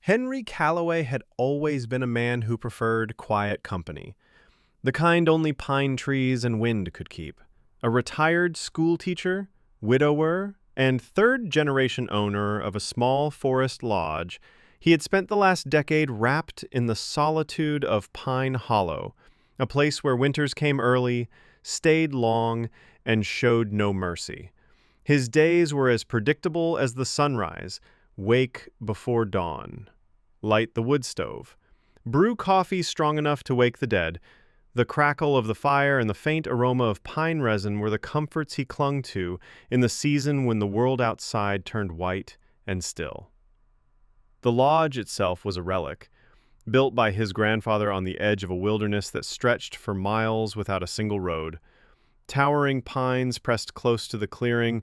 Henry Calloway had always been a man who preferred quiet company, the kind only pine trees and wind could keep. A retired schoolteacher, widower, and third-generation owner of a small forest lodge, he had spent the last decade wrapped in the solitude of Pine Hollow, a place where winters came early, stayed long, and showed no mercy. His days were as predictable as the sunrise: wake before dawn, light the wood stove, brew coffee strong enough to wake the dead. The crackle of the fire and the faint aroma of pine resin were the comforts he clung to in the season when the world outside turned white and still. The lodge itself was a relic, built by his grandfather on the edge of a wilderness that stretched for miles without a single road. Towering pines pressed close to the clearing,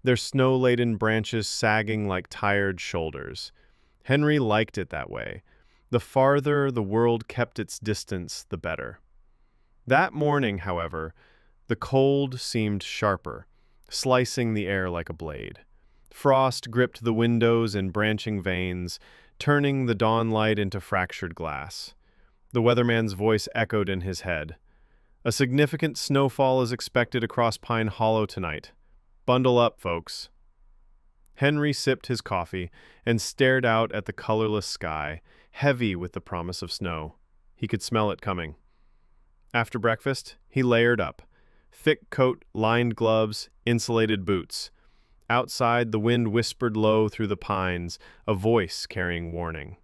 their snow-laden branches sagging like tired shoulders. Henry liked it that way. The farther the world kept its distance, the better. That morning, however, the cold seemed sharper, slicing the air like a blade. Frost gripped the windows in branching veins, turning the dawn light into fractured glass. The weatherman's voice echoed in his head. "A significant snowfall is expected across Pine Hollow tonight. Bundle up, folks." Henry sipped his coffee and stared out at the colorless sky, heavy with the promise of snow. He could smell it coming. After breakfast, he layered up. Thick coat, lined gloves, insulated boots. Outside, the wind whispered low through the pines, a voice carrying warning.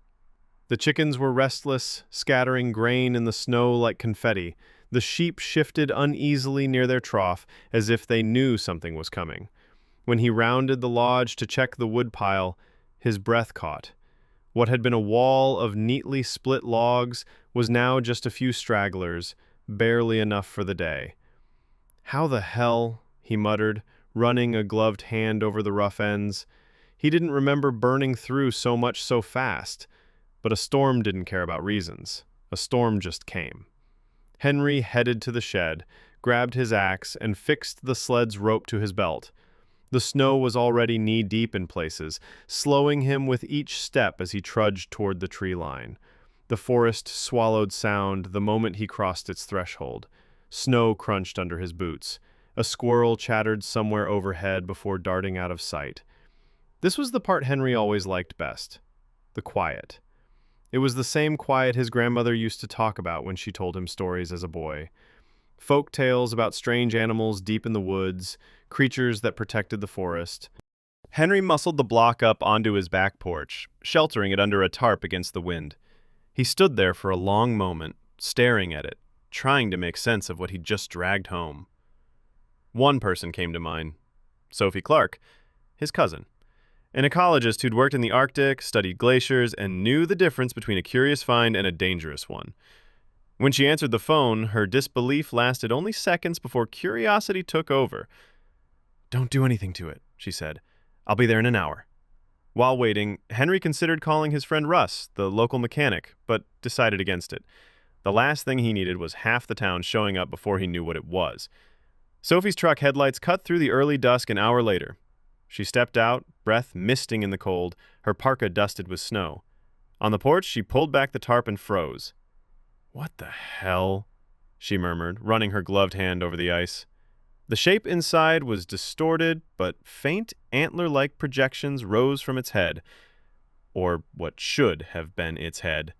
The chickens were restless, scattering grain in the snow like confetti. The sheep shifted uneasily near their trough, as if they knew something was coming. When he rounded the lodge to check the woodpile, his breath caught. What had been a wall of neatly split logs was now just a few stragglers, barely enough for the day. "How the hell," he muttered, running a gloved hand over the rough ends. He didn't remember burning through so much so fast, but a storm didn't care about reasons. A storm just came. Henry headed to the shed, grabbed his axe, and fixed the sled's rope to his belt. The snow was already knee-deep in places, slowing him with each step as he trudged toward the tree line. The forest swallowed sound the moment he crossed its threshold. Snow crunched under his boots. A squirrel chattered somewhere overhead before darting out of sight. This was the part Henry always liked best: the quiet. It was the same quiet his grandmother used to talk about when she told him stories as a boy. Folk tales about strange animals deep in the woods, creatures that protected the forest. Henry muscled the block up onto his back porch, sheltering it under a tarp against the wind. He stood there for a long moment, staring at it, trying to make sense of what he'd just dragged home. One person came to mind: Sophie Clark, his cousin. An ecologist who'd worked in the Arctic, studied glaciers, and knew the difference between a curious find and a dangerous one. When she answered the phone, her disbelief lasted only seconds before curiosity took over. "Don't do anything to it," she said. "I'll be there in an hour." While waiting, Henry considered calling his friend Russ, the local mechanic, but decided against it. The last thing he needed was half the town showing up before he knew what it was. Sophie's truck headlights cut through the early dusk an hour later. She stepped out, breath misting in the cold, her parka dusted with snow. On the porch, she pulled back the tarp and froze. "What the hell?" she murmured, running her gloved hand over the ice. The shape inside was distorted, but faint antler-like projections rose from its head, or what should have been its head.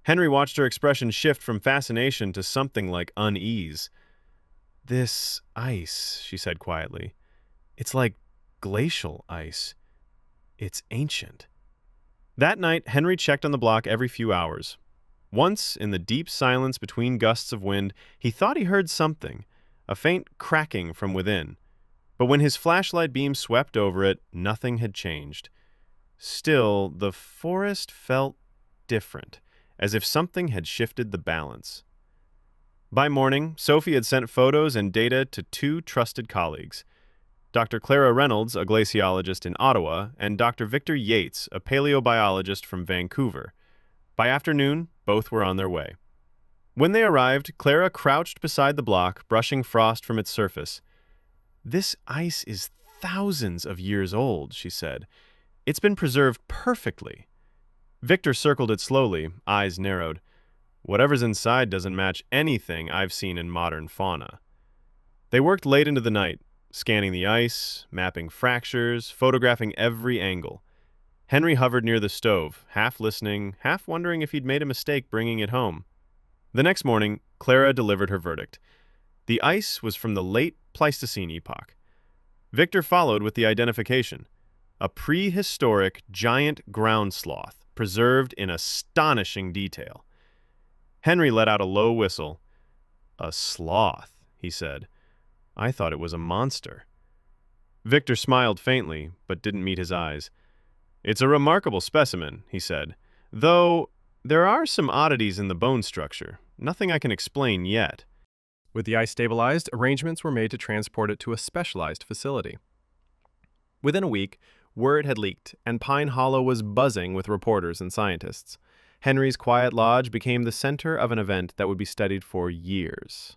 Henry watched her expression shift from fascination to something like unease. "This ice," she said quietly. "It's like glacial ice. It's ancient." That night, Henry checked on the block every few hours. Once, in the deep silence between gusts of wind, he thought he heard something, a faint cracking from within. But when his flashlight beam swept over it, nothing had changed. Still, the forest felt different, as if something had shifted the balance. By morning, Sophie had sent photos and data to two trusted colleagues: Dr. Clara Reynolds, a glaciologist in Ottawa, and Dr. Victor Yates, a paleobiologist from Vancouver. By afternoon, both were on their way. When they arrived, Clara crouched beside the block, brushing frost from its surface. "This ice is thousands of years old," she said. "It's been preserved perfectly." Victor circled it slowly, eyes narrowed. Whatever's inside doesn't match anything I've seen in modern fauna. They worked late into the night, scanning the ice, mapping fractures, photographing every angle. Henry hovered near the stove, half listening, half wondering if he'd made a mistake bringing it home. The next morning, Clara delivered her verdict. The ice was from the late Pleistocene epoch. Victor followed with the identification: a prehistoric giant ground sloth, preserved in astonishing detail. Henry let out a low whistle. "A sloth," he said. "I thought it was a monster." Victor smiled faintly, but didn't meet his eyes. "It's a remarkable specimen," he said, "though there are some oddities in the bone structure. Nothing I can explain yet." With the ice stabilized, arrangements were made to transport it to a specialized facility. Within a week, word had leaked, and Pine Hollow was buzzing with reporters and scientists. Henry's quiet lodge became the center of an event that would be studied for years.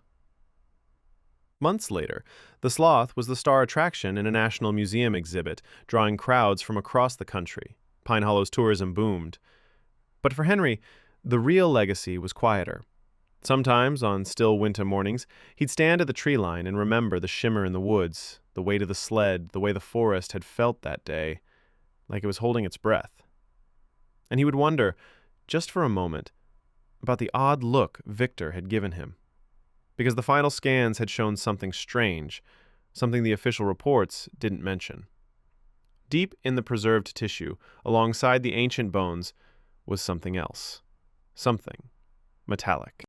Months later, the sloth was the star attraction in a National Museum exhibit, drawing crowds from across the country. Pine Hollow's tourism boomed. But for Henry, the real legacy was quieter. Sometimes, on still winter mornings, he'd stand at the tree line and remember the shimmer in the woods, the weight of the sled, the way the forest had felt that day, like it was holding its breath. And he would wonder, just for a moment, about the odd look Victor had given him. Because the final scans had shown something strange, something the official reports didn't mention. Deep in the preserved tissue, alongside the ancient bones, was something else. Something metallic.